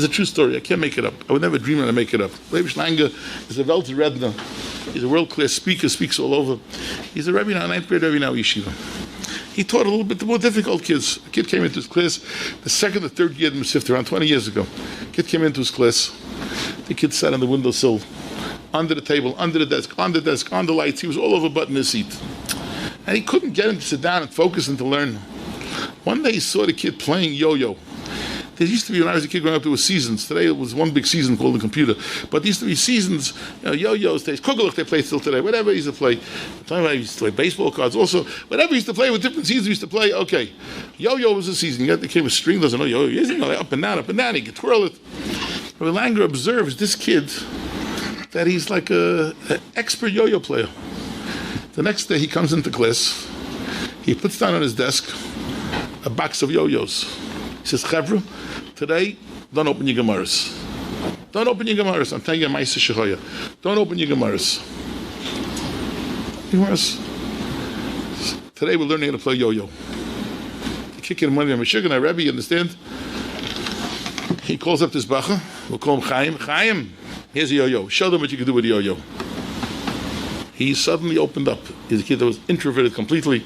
true story. I can't make it up. I would never dream to make it up. Leib Schlange is a Welt Redner. He's a world-class speaker, speaks all over. He's a Rebbe now, 9th grade Rebbe now, yeshiva. He taught a little bit the more difficult kids. A kid came into his class, the second or third year in Mesivta, around 20 years ago. Kid came into his class. The kid sat on the windowsill, under the table, under the desk, on the lights. He was all over but in his seat. And he couldn't get him to sit down and focus and to learn. One day he saw the kid playing Yoyo. There used to be, when I was a kid growing up, there were seasons. Today it was one big season called the computer. But there used to be seasons, Yo-Yos, Kugelach they play still today, whatever he used to play. I used to play baseball cards also. Whatever he used to play with different seasons, he used to play, okay. Yo-Yo was a season. You got the kid with string, doesn't know Yo-Yo. Up and down, he could twirl it. Rabbi Langer observes this kid that he's like an expert Yo-Yo player. The next day he comes into class, he puts down on his desk a box of Yo-Yos. He says, Chevra, today, don't open your Gemaras. Don't open your Gemaras. I'm telling you, Ma'aseh Shehoya. Don't open your Gemaras. Today we're learning how to play Yo-Yo. You kick in money on Meshuggah, Rebbe, you understand? He calls up this Bacha. We'll call him Chaim. Chaim, here's a Yo-Yo. Show them what you can do with a Yo-Yo. He suddenly opened up. He's a kid that was introverted completely.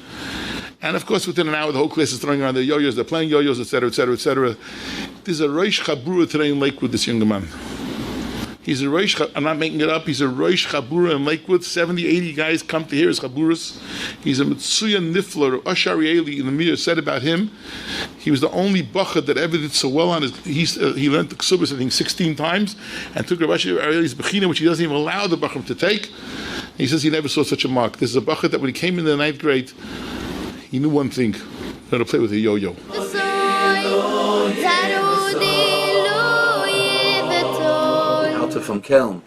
And of course, within an hour, the whole class is throwing around their yo-yos, they're playing yo-yos, etc., etc., etc. There's a Rosh Chabura today in Lakewood, this young man. He's a Rosh, I'm not making it up, he's a Rosh Chabura in Lakewood. 70, 80 guys come to hear his Chaburas. He's a Mitsuya Nifler. Ashar Eli in the mirror said about him, he was the only Bacha that ever did so well on his, he learned the Ksubas, I think, 16 times, and took Rav Ashar Eli's Bechina, which he doesn't even allow the Bacham to take. He says he never saw such a mark. This is a Bacha that when he came in the 9th grade, he knew one thing, how to play with a yo-yo. Alta from Kelm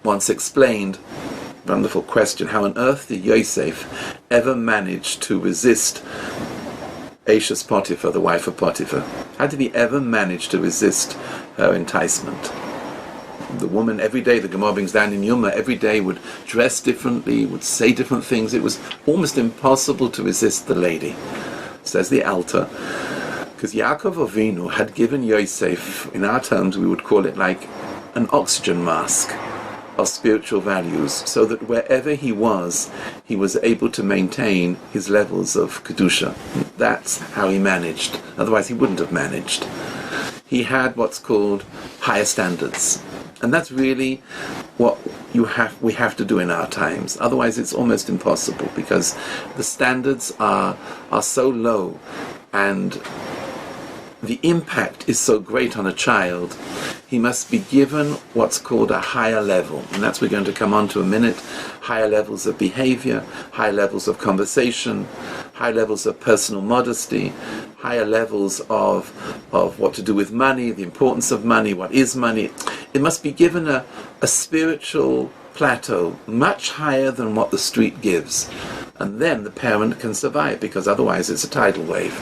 once explained, wonderful question, how on earth did Yosef ever manage to resist Aisha's Potiphar, the wife of Potiphar? How did he ever manage to resist her enticement? The woman every day, the Gemara brings down in Yuma, every day would dress differently, would say different things. It was almost impossible to resist the lady, says the Alta, because Yaakov Avinu had given Yosef, in our terms we would call it like an oxygen mask of spiritual values, so that wherever he was able to maintain his levels of Kedusha. That's how he managed. Otherwise he wouldn't have managed. He had what's called higher standards. And that's really what we have to do in our times. Otherwise it's almost impossible, because the standards are so low and the impact is so great on a child. He must be given what's called a higher level, and that's what we're going to come on to a minute. Higher levels of behavior, higher levels of conversation, high levels of personal modesty, higher levels of what to do with money, the importance of money, what is money. It must be given a spiritual plateau much higher than what the street gives, and then the parent can survive, because otherwise it's a tidal wave.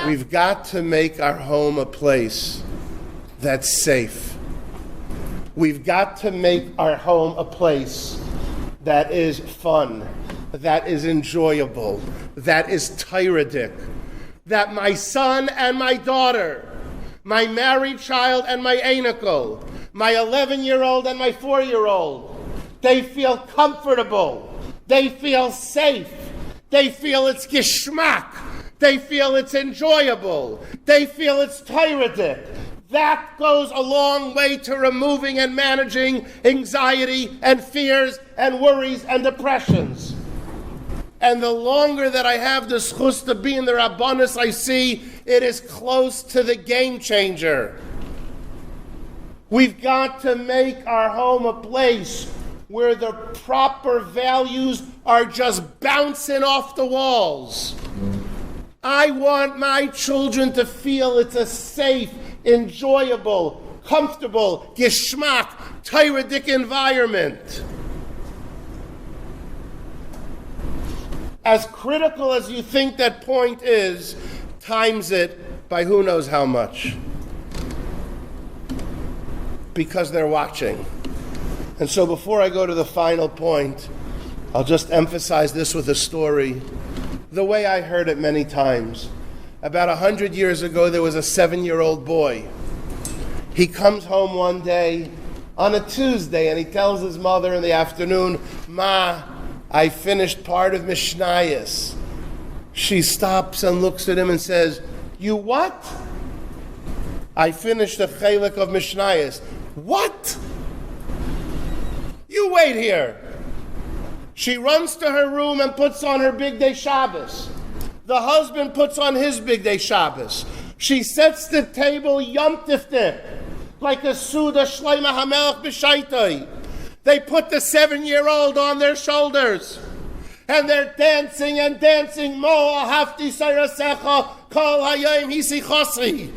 We've got to make our home a place that's safe. We've got to make our home a place that is fun, that is enjoyable, that is Toradic, that my son and my daughter, my married child and my anical, my 11-year-old and my 4-year-old, they feel comfortable, they feel safe, they feel it's geschmack, they feel it's enjoyable, they feel it's Toradic. That goes a long way to removing and managing anxiety and fears and worries and depressions. And the longer that I have the schus to be in the Rabbanis, I see it is close to the game changer. We've got to make our home a place where the proper values are just bouncing off the walls. I want my children to feel it's a safe, enjoyable, comfortable, geschmack, Toradic environment. As critical as you think that point is, times it by who knows how much. Because they're watching. And so before I go to the final point, I'll just emphasize this with a story the way I heard it many times. About 100 years ago, there was a 7-year-old boy. He comes home one day on a Tuesday, and he tells his mother in the afternoon, "Ma, I finished part of Mishnayos." She stops and looks at him and says, "You what?" "I finished the chelik of Mishnayos." "What?" "You wait here." She runs to her room and puts on her big day Shabbos. The husband puts on his big day Shabbos. She sets the table Yom Tifte, like a Suda Shleima HaMelech B'Shaitai. They put the 7-year-old on their shoulders, and they're dancing and dancing. Mo Ahafti Sayrasecha Kol Hayom Hisichosi.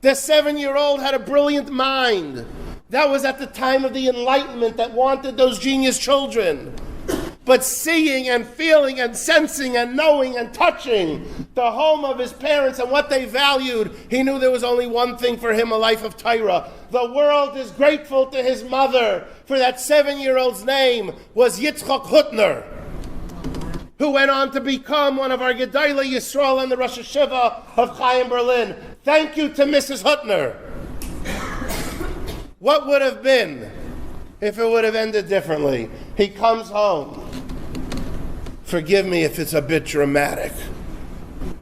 The 7-year-old had a brilliant mind. That was at the time of the Enlightenment that wanted those genius children. But seeing and feeling and sensing and knowing and touching the home of his parents and what they valued, he knew there was only one thing for him, a life of Torah. The world is grateful to his mother, for that 7-year-old's name was Yitzchak Hutner, who went on to become one of our Gedolei Yisrael and the Rosh Hashiva of Chaim Berlin. Thank you to Mrs. Hutner. What would have been if it would have ended differently? He comes home. Forgive me if it's a bit dramatic.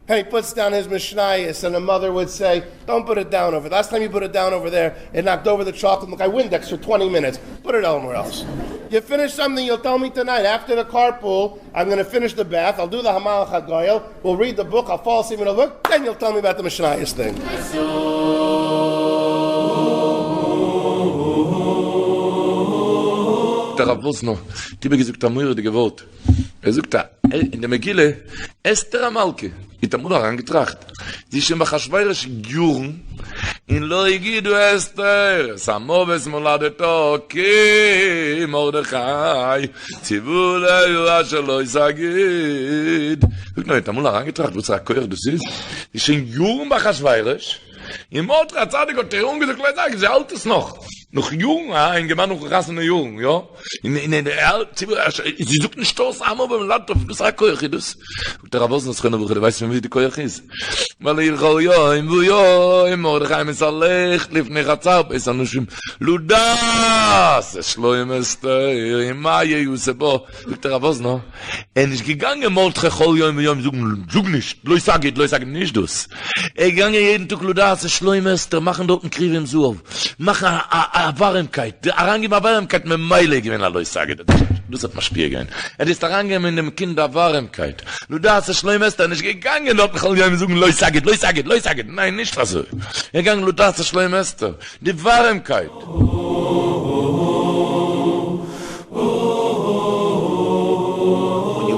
And he puts down his Mishnayos, and the mother would say, "Don't put it down over there. Last time you put it down over there, it knocked over the chocolate milk. I Windex for 20 minutes. Put it somewhere else. You finish something, you'll tell me tonight. After the carpool, I'm going to finish the bath. I'll do the Hamal Chagoyel. We'll read the book. I'll fall asleep in the book. Then you'll tell me about the Mishnayos thing." Der Rav Wosno, die begesucht am Möhrer, die Gewalt. Sucht in der Megille, Esther Amalke, die Tamur herangetracht. Sie ist im Achashweirisch Gjurn, in lo yigidu Esther, Samoves moladeto, ki Mordechai, Zivu le'yu asher lo yisagid. Sucht noch, die Tamur herangetracht, wo es Rakoyer das ist. Die ist in Gjurn Achashweirisch, in Motra Zadig und Terung gesagt, sie alt ist noch jung, ein Gemann noch rassene Jung, ja. In der sie sucht einen Stoß am beim Land auf das Koech, das. Der Rabbos das können wir, weißt du, wie die Koech ist. Weil ihr Yoyo, im Mordechai Mesalech, lief nicht Hatzab, ist an dem Ludas, es schloim Esther, im Maye Yusebo. Der Rabbos noch. Ist gegangen Mordechai Yoyo im Yom Zug nicht. Lo sag nicht das. Gegangen jeden Tag Ludas, es schloim Esther, machen dort einen Krieg im Sur. Machen Warmkeit, der Arrangem Warmkeit mit Meile gewinnen, also ich sage, das hat man spielen. Ist Arrangem in dem Kind der Warmkeit. Du darfst es schlimm ist, dann ist gegangen, dort noch alle sagen, Leute sagen, nein, nicht was so. Gegangen, du darfst es schlimm ist, die Warmkeit.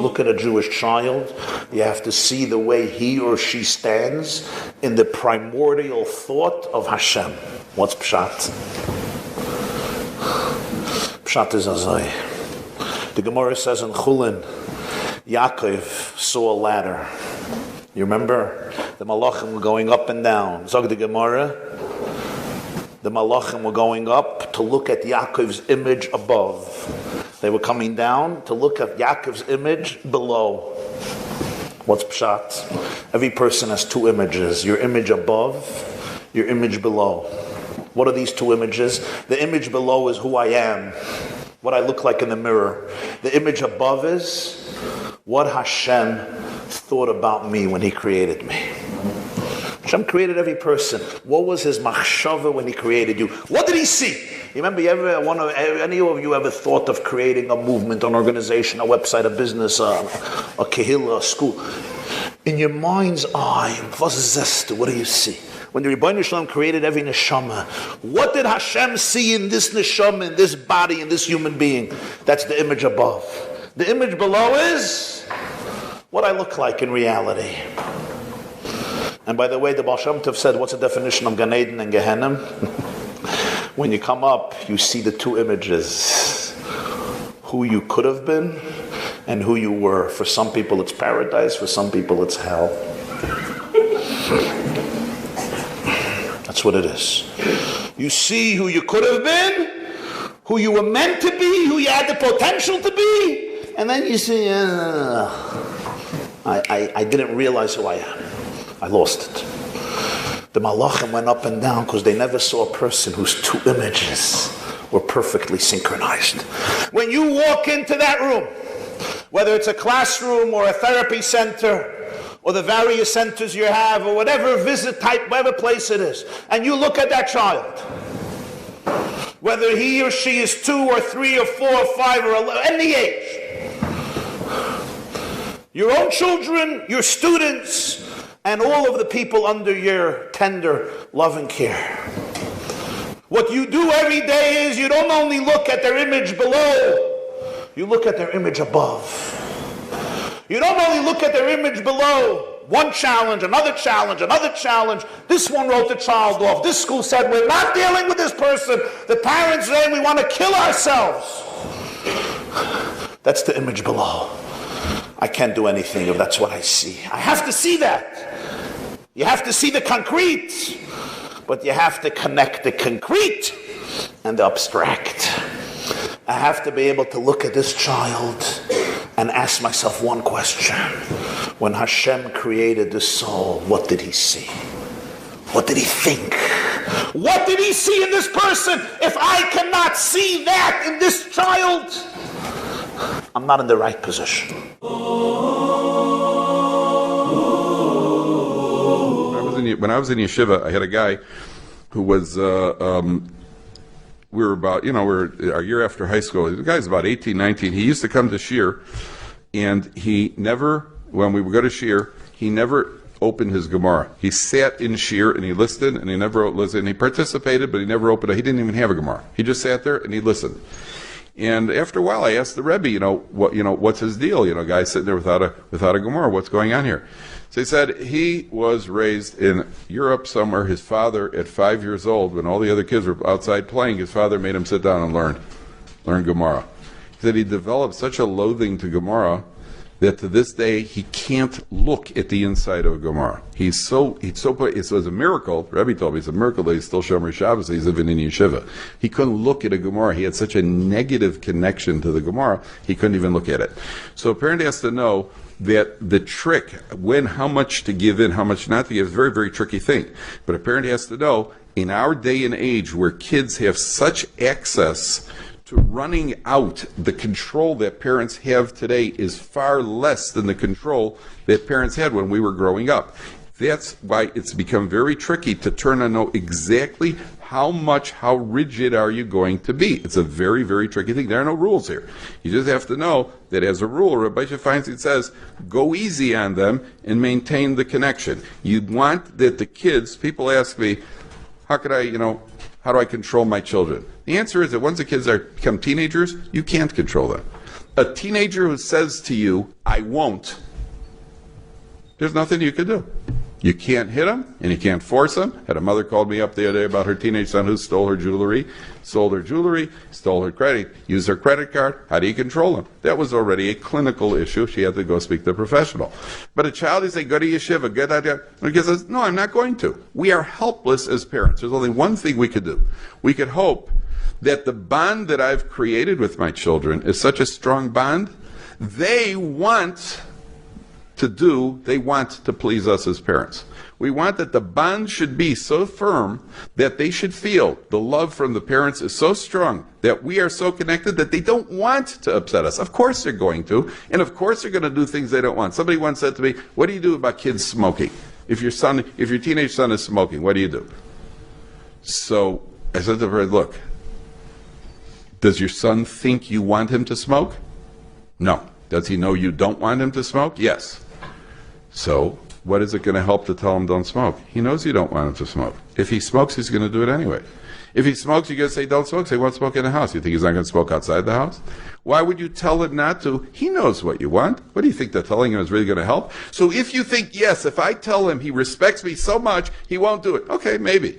Look at a Jewish child, you have to see the way he or she stands in the primordial thought of Hashem. What's Pshat? Pshat is Azai. The Gemara says in Chulin, Yaakov saw a ladder. You remember? The Malachim were going up and down. Zog the Gemara, the Malachim were going up to look at Yaakov's image above. They were coming down to look at Yaakov's image below. What's Pshat? Every person has two images. Your image above, your image below. What are these two images? The image below is who I am, what I look like in the mirror. The image above is what Hashem thought about me when He created me. Hashem created every person. What was His machshava when He created you? What did He see? You remember, any of you ever thought of creating a movement, an organization, a website, a business, a kehillah, a school? In your mind's eye, what do you see? When the Rebbeinu Shalom created every neshama, what did Hashem see in this neshama, in this body, in this human being? That's the image above. The image below is what I look like in reality. And by the way, the Baal Shem Tov said, what's the definition of Gan Eden and Gehenna? When you come up, you see the two images. Who you could have been and who you were. For some people it's paradise, for some people it's hell. That's what it is. You see who you could have been, who you were meant to be, who you had the potential to be, And then you see, I didn't realize who I am. I lost it. The malachim went up and down because they never saw a person whose two images were perfectly synchronized. When you walk into that room, whether it's a classroom or a therapy center, or the various centers you have, or whatever visit type, whatever place it is, and you look at that child, whether he or she is 2 or 3 or 4 or 5 or 11, any age, your own children, your students, and all of the people under your tender love and care. What you do every day is you don't only look at their image below, you look at their image above. You don't only look at their image below, one challenge, another challenge, another challenge. This one wrote the child off. This school said, we're not dealing with this person. The parents say we want to kill ourselves. That's the image below. I can't do anything if that's what I see. I have to see that. You have to see the concrete, but you have to connect the concrete and the abstract. I have to be able to look at this child and ask myself one question. When Hashem created the soul, what did he see? What did he think? What did he see in this person? If I cannot see that in this child, I'm not in the right position. When I was in yeshiva, I had a guy who was, we were about, we're a year after high school. The guy's about 18, 19. He used to come to Shir, and he never, when we would go to Shir, he never opened his Gemara. He sat in Shir and he listened, and he never listened. He participated, but he never opened it. He didn't even have a Gemara. He just sat there and he listened. And after a while, I asked the Rebbe, what's his deal? Guy's sitting there without a Gemara. What's going on here? So he said he was raised in Europe somewhere. His father, at 5 years old, when all the other kids were outside playing, his father made him sit down and learn Gemara. He said he developed such a loathing to Gemara that to this day he can't look at the inside of a Gemara. It was a miracle. Rebbe told me it's a miracle that he's still Shomer Shabbos. He's living in yeshiva. He couldn't look at a Gemara. He had such a negative connection to the Gemara, he couldn't even look at it. So a parent has to know that the trick, how much to give in, how much not to give, is a very, very tricky thing. But a parent has to know, in our day and age where kids have such access to running out, the control that parents have today is far less than the control that parents had when we were growing up. That's why it's become very tricky to turn and know exactly how rigid are you going to be. It's a very, very tricky thing. There are no rules here. You just have to know that as a rule, Rabbi Feinstein says, go easy on them and maintain the connection. You want that the kids, people ask me, how do I control my children? The answer is that once the kids become teenagers, you can't control them. A teenager who says to you, I won't, there's nothing you can do. You can't hit them, and you can't force them. Had a mother called me up the other day about her teenage son who stole her jewelry, stole her credit, used her credit card. How do you control him? That was already a clinical issue. She had to go speak to a professional. But a child, you say, go to yeshiva, get that. And the kid says, no, I'm not going to. We are helpless as parents. There's only one thing we could do. We could hope that the bond that I've created with my children is such a strong bond, they want to please us as parents. We want that the bond should be so firm that they should feel the love from the parents is so strong that we are so connected that they don't want to upset us. Of course they're going to, and of course they're going to do things they don't want. Somebody once said to me, what do you do about kids smoking? If your teenage son is smoking, what do you do? So I said to her, look, does your son think you want him to smoke? No. Does he know you don't want him to smoke? Yes. So, what is it going to help to tell him don't smoke? He knows you don't want him to smoke. If he smokes, he's going to do it anyway. If he smokes, you're going to say don't smoke. Say, won't smoke in the house. You think he's not going to smoke outside the house? Why would you tell him not to? He knows what you want. What do you think that telling him is really going to help? So if you think, yes, if I tell him he respects me so much, he won't do it. Okay, maybe.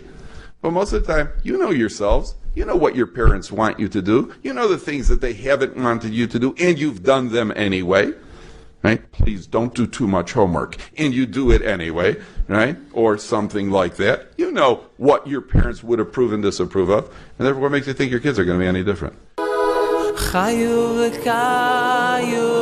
But most of the time, you know yourselves. You know what your parents want you to do. You know the things that they haven't wanted you to do, and you've done them anyway. Right? Please don't do too much homework. And you do it anyway, right? Or something like that. You know what your parents would approve and disapprove of. And therefore, what makes you think your kids are going to be any different? Chayu v'kayu